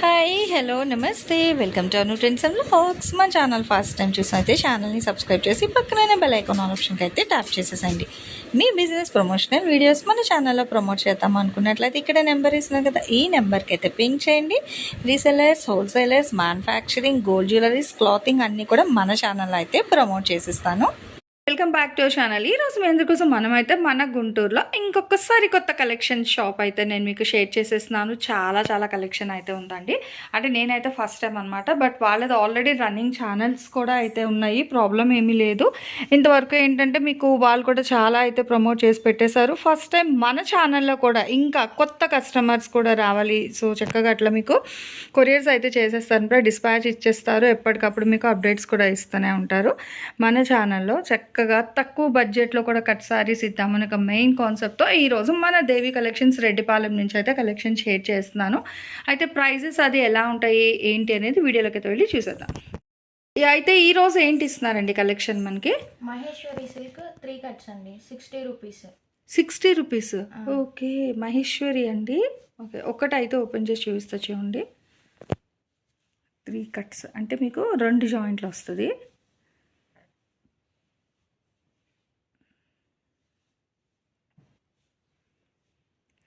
Hi hello నమస్తే welcome to Anu trends and vlogs. మా channel first time చూసినైతే ఛానల్ని subscribe చేసి పక్కనే బెల్ ఐకాన్ ఆప్షన్కి అయితే ట్యాప్ చేసేసండి. మీ బిజినెస్ ప్రమోషనల్ వీడియోస్ మన ఛానల్లో ప్రమోట్ చేద్దాం అనుకున్నట్లయితే ఇక్కడ నెంబర్ ఇస్తున్నాం కదా, ఈ నెంబర్కి అయితే పింక్ చేయండి. Resellers, wholesalers, manufacturing, gold jewelleries, clothing అన్నీ కూడా మన ఛానల్లో అయితే ప్రమోట్ చేసిస్తాను. Welcome back to channel. ఈరోజు మీ ఎందుకోసం మనమైతే మన గుంటూరులో ఇంకొకసారి కొత్త కలెక్షన్ షాప్ అయితే నేను మీకు షేర్ చేసేస్తున్నాను. చాలా కలెక్షన్ అయితే ఉందండి. అంటే నేనైతే ఫస్ట్ టైం అనమాట, బట్ వాళ్ళది ఆల్రెడీ రన్నింగ్ ఛానల్స్ కూడా అయితే ఉన్నాయి, ప్రాబ్లం ఏమీ లేదు. ఇంతవరకు ఏంటంటే మీకు వాళ్ళు కూడా చాలా అయితే ప్రమోట్ చేసి పెట్టేశారు. ఫస్ట్ టైం మన ఛానల్లో కూడా ఇంకా కొత్త కస్టమర్స్ కూడా రావాలి, సో చక్కగా అట్లా మీకు కొరియర్స్ అయితే చేసేస్తారు, డిస్పాచ్ ఇచ్చేస్తారు, ఎప్పటికప్పుడు మీకు అప్డేట్స్ కూడా ఇస్తూనే ఉంటారు. మన ఛానల్లో చక్కగా తక్కువ బడ్జెట్లో కూడా కట్ సారీస్ ఇద్దామని ఒక మెయిన్ కాన్సెప్ట్తో ఈరోజు మన దేవి కలెక్షన్స్ రెడ్డిపాలెం నుంచి అయితే కలెక్షన్ షేర్ చేస్తున్నాను. అయితే ప్రైజెస్ అది ఎలా ఉంటాయి ఏంటి అనేది వీడియోలోకి అయితే వెళ్ళి చూసేద్దాం. అయితే ఈరోజు ఏంటి ఇస్తున్నారండి కలెక్షన్ మనకి? మహేశ్వరి సిల్క్ 3 కట్స్ అండి, 60 రూపీస్. 60 రూపీస్. ఓకే, మహేశ్వరి అండి. ఓకే, ఒక్కటైతే ఓపెన్ చేసి చూపిస్తా చూడండి. 3 కట్స్ అంటే మీకు 2 జాయింట్లు వస్తుంది.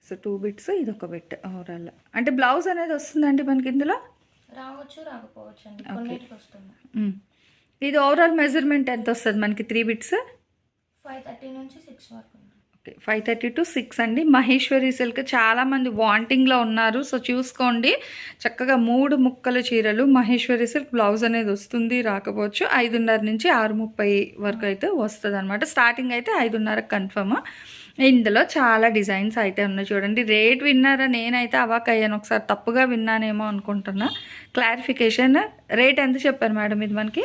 సో 2 బిట్స్, ఇది ఒక బిట్ ఓవరాల్. అంటే బ్లౌజ్ అనేది వస్తుందండి మనకి ఇందులో? రావచ్చు రాకపోవచ్చు అండి, కొన్నిటికి వస్తుంది. ఇది ఓవరాల్ మెజర్మెంట్ ఎంత వస్తుంది మనకి 3 బిట్స్? 530 నుంచి 6 వరకు. ఓకే, 530 to 6 అండి. మహేశ్వరి సిల్క్ చాలామంది వాంటింగ్లో ఉన్నారు, సో చూసుకోండి. చక్కగా 3 ముక్కల చీరలు మహేశ్వరి సిల్క్ బ్లౌజ్ అనేది వస్తుంది, రాకపోవచ్చు. 5:30 నుంచి 6:30 వరకు అయితే వస్తుంది అనమాట. స్టార్టింగ్ అయితే 5:30 కన్ఫర్మ్. ఇందులో చాలా డిజైన్స్ అయితే ఉన్నాయి చూడండి. రేట్ విన్నారా? నేనైతే అవాక్ అయ్యాను, ఒకసారి తప్పుగా విన్నానేమో అనుకుంటున్నా. క్లారిఫికేషన్, రేట్ ఎంత చెప్పారు మేడం? ఇది మనకి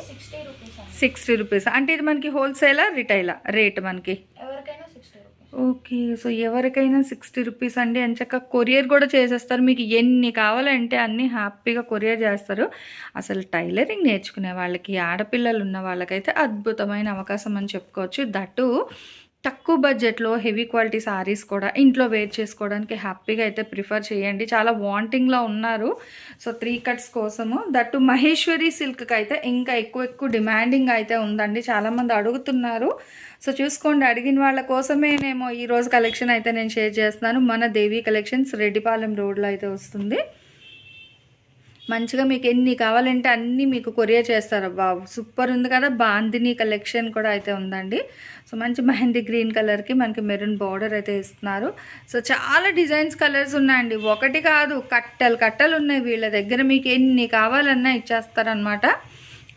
60 రూపీస్. అంటే ఇది మనకి హోల్సేలా రిటైలా రేట్ మనకి? ఎవరికైనా 60 రూపీస్. ఓకే, సో ఎవరికైనా 60 రూపీస్ అండి. అంచక్క కొరియర్ కూడా చేసేస్తారు, మీకు ఎన్ని కావాలంటే అన్నీ హ్యాపీగా కొరియర్ చేస్తారు. అసలు టైలరింగ్ నేర్చుకునే వాళ్ళకి, ఆడపిల్లలు ఉన్న వాళ్ళకైతే అద్భుతమైన అవకాశం అని చెప్పుకోవచ్చు. దట్టు తక్కువ బడ్జెట్లో హెవీ క్వాలిటీ శారీస్ కూడా ఇంట్లో వేర్ చేసుకోవడానికి హ్యాపీగా అయితే ప్రిఫర్ చేయండి. చాలా వాంటింగ్లో ఉన్నారు, సో 3 కట్స్ కోసము. దట్టు మహేశ్వరి సిల్క్కి అయితే ఇంకా ఎక్కువ డిమాండింగ్ అయితే ఉందండి, చాలామంది అడుగుతున్నారు. సో చూసుకోండి, అడిగిన వాళ్ళ కోసమేనేమో ఈరోజు కలెక్షన్ అయితే నేను షేర్ చేస్తున్నాను. మన దేవి కలెక్షన్స్ రెడ్డిపాలెం రోడ్లో అయితే వస్తుంది. మంచిగా మీకు ఎన్ని కావాలంటే అన్నీ మీకు కొరియర్ చేస్తారు. బాబు సూపర్ ఉంది కదా. బాందిని కలెక్షన్ కూడా అయితే ఉందండి. సో మంచి మెహందీ గ్రీన్ కలర్కి మనకి మెరూన్ బార్డర్ అయితే ఇస్తున్నారు. సో చాలా డిజైన్స్, కలర్స్ ఉన్నాయండి, ఒకటి కాదు, కట్టలు ఉన్నాయి వీళ్ళ దగ్గర. మీకు ఎన్ని కావాలన్నా ఇచ్చేస్తారనమాట.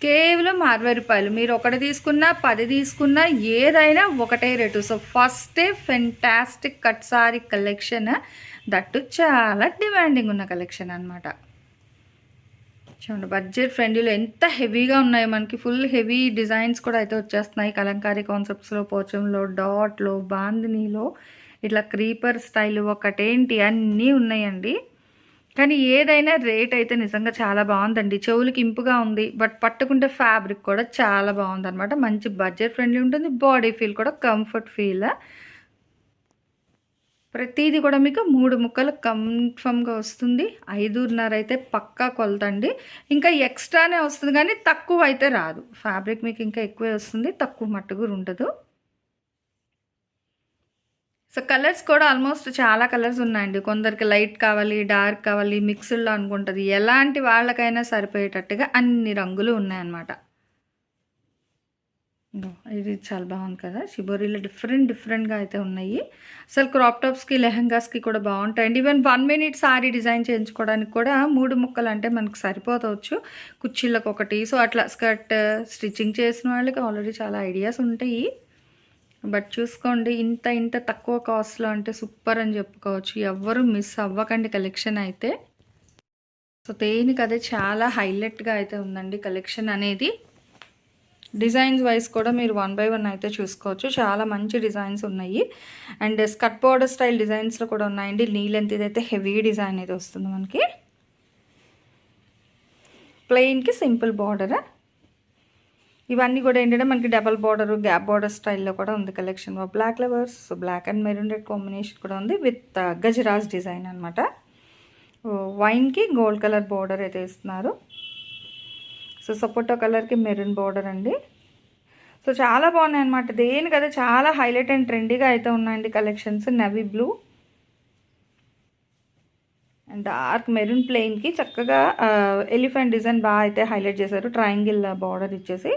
కేవలం 60 రూపాయలు. మీరు ఒకటి తీసుకున్నా 10 తీసుకున్నా ఏదైనా ఒకటే రేటు. సో ఫస్టే fantastic cut sorry collection, that చాలా డిమాండింగ్ ఉన్న కలెక్షన్ అనమాట. చూడండి, బడ్జెట్ ఫ్రెండ్లీలో ఎంత హెవీగా ఉన్నాయి మనకి. ఫుల్ హెవీ డిజైన్స్ కూడా అయితే వచ్చేస్తున్నాయి. కలంకారీ కాన్సెప్ట్స్లో, పోచంలో, డాట్లో, బాందినీలో, ఇట్లా క్రీపర్ స్టైల్, ఒకటేంటి అన్నీ ఉన్నాయండి. కానీ ఏదైనా రేట్ అయితే నిజంగా చాలా బాగుందండి. చెవులకి ఇంపుగా ఉంది, బట్ పట్టుకుంటే ఫ్యాబ్రిక్ కూడా చాలా బాగుందన్నమాట. మంచి బడ్జెట్ ఫ్రెండ్లీ ఉంటుంది, బాడీ ఫీల్ కూడా కంఫర్ట్ ఫీల్. ప్రతిదీ కూడా మీకు 3 ముక్కలు కన్ఫర్మ్గా వస్తుంది. 5:30 అయితే పక్కా కొలతండి. ఇంకా ఎక్స్ట్రానే వస్తుంది కానీ తక్కువ అయితే రాదు. ఫ్యాబ్రిక్ మీకు ఇంకా ఎక్కువే వస్తుంది, తక్కువ మట్టుకు ఉండదు. సో కలర్స్ కూడా ఆల్మోస్ట్ చాలా కలర్స్ ఉన్నాయండి. కొందరికి లైట్ కావాలి, డార్క్ కావాలి, మిక్స్డ్లో అనుకుంటుంది. ఎలాంటి వాళ్ళకైనా సరిపోయేటట్టుగా అన్ని రంగులు ఉన్నాయన్నమాట. ఇది చాలా బాగుంది కదా. షిబోరీలో డిఫరెంట్గా అయితే ఉన్నాయి. అసలు క్రాప్ టాప్స్కి, లెహంగాస్కి కూడా బాగుంటాయండి. ఈవెన్ 1 minute సారీ డిజైన్ చేయించుకోవడానికి కూడా 3 ముక్కలు అంటే మనకు సరిపోవచ్చు. కుర్చీలకు ఒకటి, సో అట్లా స్కర్ట్ స్టిచ్చింగ్ చేసిన వాళ్ళకి ఆల్రెడీ చాలా ఐడియాస్ ఉంటాయి. బట్ చూసుకోండి, ఇంత తక్కువ కాస్ట్లో అంటే సూపర్ అని చెప్పుకోవచ్చు. ఎవ్వరూ మిస్ అవ్వకండి కలెక్షన్ అయితే. సో దేనికి అదే చాలా హైలైట్గా అయితే ఉందండి కలెక్షన్ అనేది. డిజైన్స్ వైజ్ కూడా మీరు 1 by 1 అయితే చూసుకోవచ్చు. చాలా మంచి డిజైన్స్ ఉన్నాయి. అండ్ స్కర్ట్ బోర్డర్ స్టైల్ డిజైన్స్లో కూడా ఉన్నాయండి. నీ లెంత్ ఇదైతే హెవీ డిజైన్ అయితే వస్తుంది మనకి. ప్లెయిన్కి సింపుల్ బార్డర్. ఇవన్నీ కూడా ఏంటంటే మనకి డబల్ బార్డర్, గ్యాప్ బార్డర్ స్టైల్లో కూడా ఉంది collection. Black lovers, black and maroon red combination కూడా ఉంది విత్ గజరాజ్ డిజైన్ అనమాట. వైన్కి గోల్డ్ కలర్ బార్డర్ అయితే ఇస్తున్నారు. సో సపోటా కలర్కి మెరూన్ బార్డర్ అండి. సో చాలా బాగున్నాయి అనమాట. దేనికదే చాలా హైలైట్ అండ్ ట్రెండీగా అయితే ఉన్నాయండి collections. Navy blue and dark maroon ప్లెయిన్కి చక్కగా ఎలిఫెంట్ డిజైన్ బాగా అయితే హైలైట్ చేశారు. ట్రయాంగిల్ బార్డర్ ఇచ్చేసి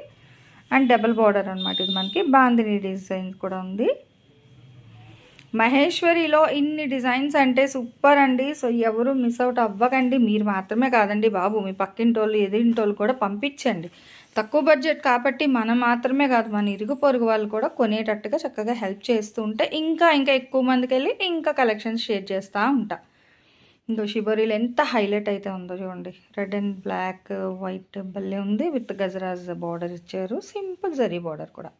అండ్ డబుల్ బార్డర్ అనమాట. ఇది మనకి బాందిని డిజైన్ కూడా ఉంది. మహేశ్వరిలో ఇన్ని డిజైన్స్ అంటే సూపర్ అండి. సో ఎవరు మిస్ అవుట్ అవ్వకండి. మీరు మాత్రమే కాదండి బాబు, మీ పక్కింటోళ్ళు ఎదిరింటోళ్ళు కూడా పంపించండి. తక్కువ బడ్జెట్ కాబట్టి మనం మాత్రమే కాదు, మన ఇరుగు పొరుగు వాళ్ళు కూడా కొనేటట్టుగా చక్కగా హెల్ప్ చేస్తూ ఉంటే ఇంకా ఇంకా ఎక్కువ మందికి వెళ్ళి ఇంకా కలెక్షన్స్ షేర్ చేస్తూ ఉంటా. ఇంకో షిబోరీలో ఎంత హైలైట్ అయితే ఉందో చూడండి. రెడ్ అండ్ బ్లాక్ వైట్ భలే ఉంది. విత్ గజరాజ్ బార్డర్ ఇచ్చారు. సింపుల్ జరీ బార్డర్ కూడా.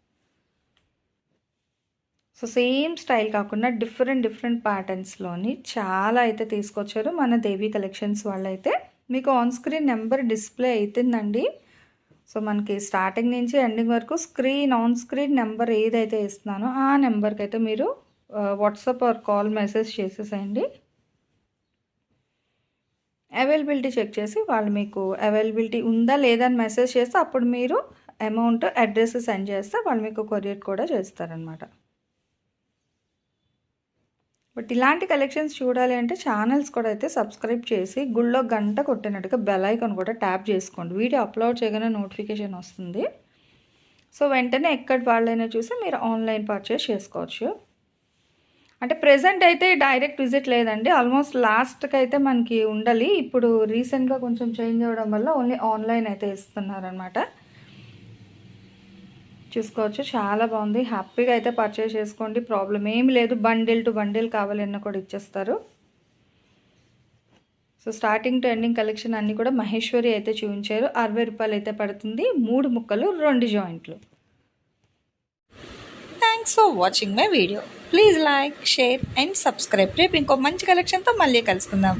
సో సేమ్ స్టైల్ కాకుండా డిఫరెంట్ ప్యాటర్న్స్లోని చాలా అయితే తీసుకొచ్చారు మన దేవి కలెక్షన్స్ వాళ్ళైతే. మీకు ఆన్ స్క్రీన్ నెంబర్ డిస్ప్లే అవుతుందండి. సో మనకి స్టార్టింగ్ నుంచి ఎండింగ్ వరకు ఆన్ స్క్రీన్ నెంబర్ ఏదైతే ఇస్తున్నానో ఆ నెంబర్కి అయితే మీరు వాట్సాప్ ఆర్ కాల్ మెసేజ్ చేసేసేయండి. అవైలబిలిటీ చెక్ చేసి వాళ్ళు మీకు అవైలబిలిటీ ఉందా లేదా అని మెసేజ్ చేస్తే అప్పుడు మీరు అమౌంట్ అడ్రస్ సెండ్ చేస్తే వాళ్ళు మీకు కొరియర్ కూడా చేస్తారనమాట. బట్ ఇలాంటి కలెక్షన్స్ చూడాలి అంటే ఛానల్స్ కూడా అయితే సబ్స్క్రైబ్ చేసి గుళ్ళో గంట కొట్టినట్టుగా బెల్ ఐకాన్ కూడా ట్యాప్ చేసుకోండి. వీడియో అప్లోడ్ చేయగానే నోటిఫికేషన్ వస్తుంది. సో వెంటనే ఎక్కడ వాళ్ళైనా చూసి మీరు ఆన్లైన్ పర్చేస్ చేసుకోవచ్చు. అంటే ప్రెజెంట్ అయితే డైరెక్ట్ విజిట్ లేదండి. ఆల్మోస్ట్ లాస్ట్కి అయితే మనకి ఉండాలి. ఇప్పుడు రీసెంట్గా కొంచెం చేంజ్ అవ్వడం వల్ల ఓన్లీ ఆన్లైన్ అయితే ఇస్తున్నారనమాట. చూసుకోవచ్చు, చాలా బాగుంది. హ్యాపీగా అయితే పర్చేస్ చేసుకోండి, ప్రాబ్లం ఏమి లేదు. బండిల్ టు బండిల్ కావాలన్నా కూడా ఇచ్చేస్తారు. So starting to ending collection అన్నీ కూడా మహేశ్వరి అయితే చూపించారు. 60 రూపాయలు అయితే పడుతుంది. 3 ముక్కలు 2 జాయింట్లు. Thanks for watching my video. Please like, share and subscribe. రేపు ఇంకో మంచి కలెక్షన్తో మళ్ళీ కలుసుకుందాం.